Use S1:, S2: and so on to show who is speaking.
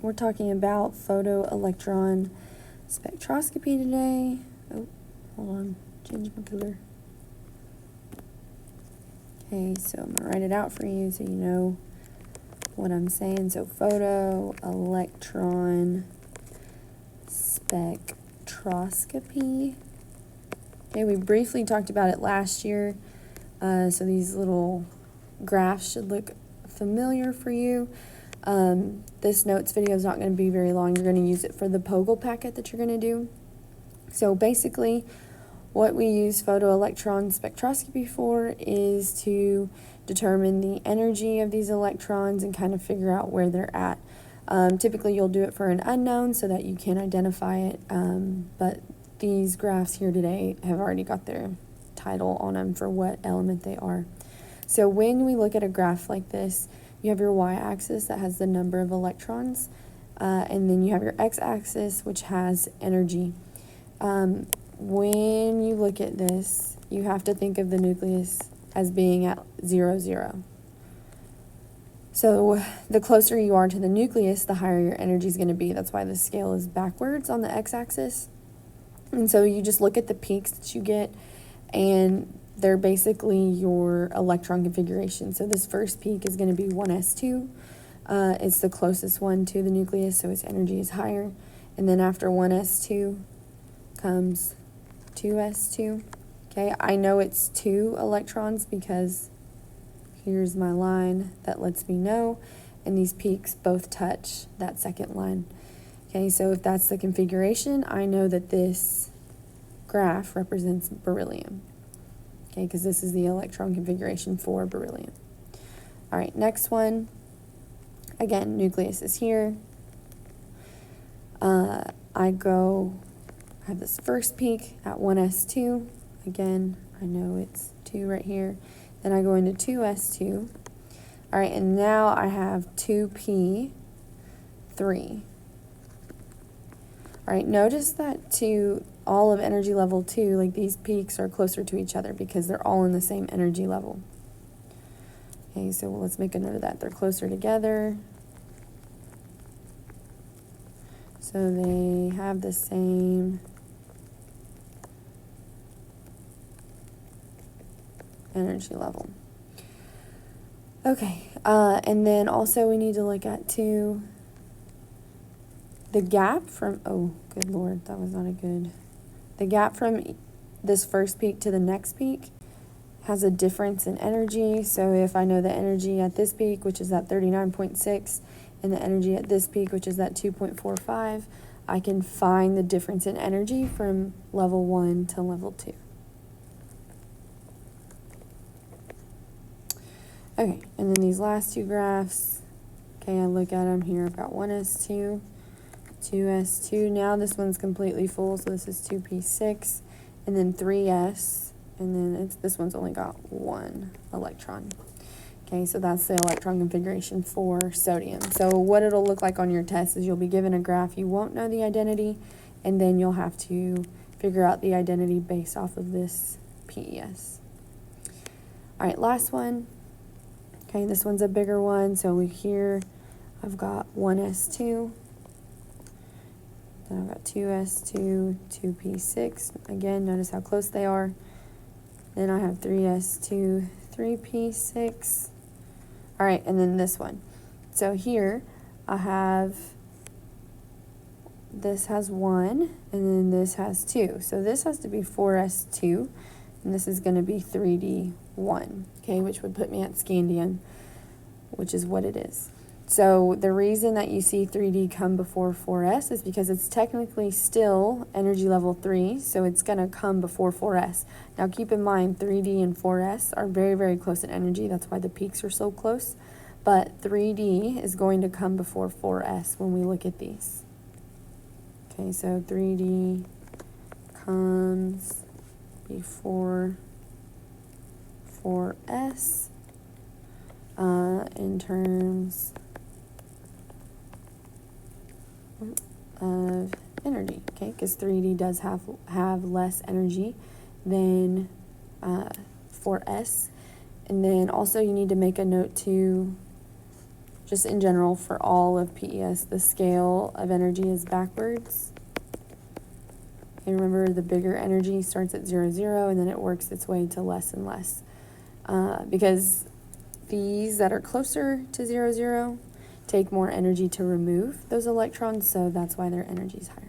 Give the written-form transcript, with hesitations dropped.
S1: We're talking about photoelectron spectroscopy today. Oh, hold on, change my color. Okay, so I'm gonna write it out for you so you know what I'm saying. So photoelectron spectroscopy. Okay, we briefly talked about it last year, so these little graphs should look familiar for you. This notes video is not going to be very long. You're going to use it for the POGIL packet that you're going to do. So basically, what we use photoelectron spectroscopy for is to determine the energy of these electrons and kind of figure out where they're at. Typically, you'll do it for an unknown so that you can identify it, but these graphs here today have already got their title on them for what element they are. So when we look at a graph like this, you have your y-axis that has the number of electrons, and then you have your x-axis, which has energy. When you look at this, you have to think of the nucleus as being at 0, 0. So the closer you are to the nucleus, the higher your energy is going to be. That's why the scale is backwards on the x-axis. And so you just look at the peaks that you get, and they're basically your electron configuration. So this first peak is going to be 1s2. It's the closest one to the nucleus, so its energy is higher. And then after 1s2 comes 2s2. Okay, I know it's 2 electrons because here's my line that lets me know, and these peaks both touch that second line. Okay, so if that's the configuration, I know that this graph represents beryllium. Okay, because this is the electron configuration for beryllium. All right, next one. Again, nucleus is here. I have this first peak at 1s2. Again, I know it's 2 right here. Then I go into 2s2. All right, and now I have 2p3. All right, notice that to all of energy level 2, like these peaks are closer to each other because they're all in the same energy level. Okay, so let's make a note of that. They're closer together. So they have the same energy level. Okay, and then also we need to look at too the gap from, oh, good Lord, that was not a good, the gap from this first peak to the next peak has a difference in energy. So if I know the energy at this peak, which is at 39.6, and the energy at this peak, which is at 2.45, I can find the difference in energy from level 1 to level 2. Okay, and then these last two graphs, okay, I look at them here. I've got 1s2, 2s2. Now this one's completely full, so this is 2p6, and then 3s, and then this one's only got 1 electron. Okay, so that's the electron configuration for sodium. So what it'll look like on your test is you'll be given a graph. You won't know the identity, and then you'll have to figure out the identity based off of this PES. All right, last one. Okay, this one's a bigger one. So here I've got 1s2. Then I've got 2s2, 2p6. Again, notice how close they are. Then I have 3s2, 3p6. All right, and then this one. So here I have, this has 1, and then this has 2. So this has to be 4s2, and this is going to be 3d1, okay, which would put me at scandium, which is what it is. So the reason that you see 3D come before 4s is because it's technically still energy level 3, so it's going to come before 4s. Now keep in mind 3D and 4s are very, very close in energy. That's why the peaks are so close. But 3D is going to come before 4s when we look at these. Okay, so 3D comes before 4s in terms of energy, okay, because 3D does have less energy than 4s. And then also you need to make a note to just in general for all of PES, the scale of energy is backwards. And remember, the bigger energy starts at 0, 0, and then it works its way to less and less. Because these that are closer to 0, 0 take more energy to remove those electrons, so that's why their energy is higher.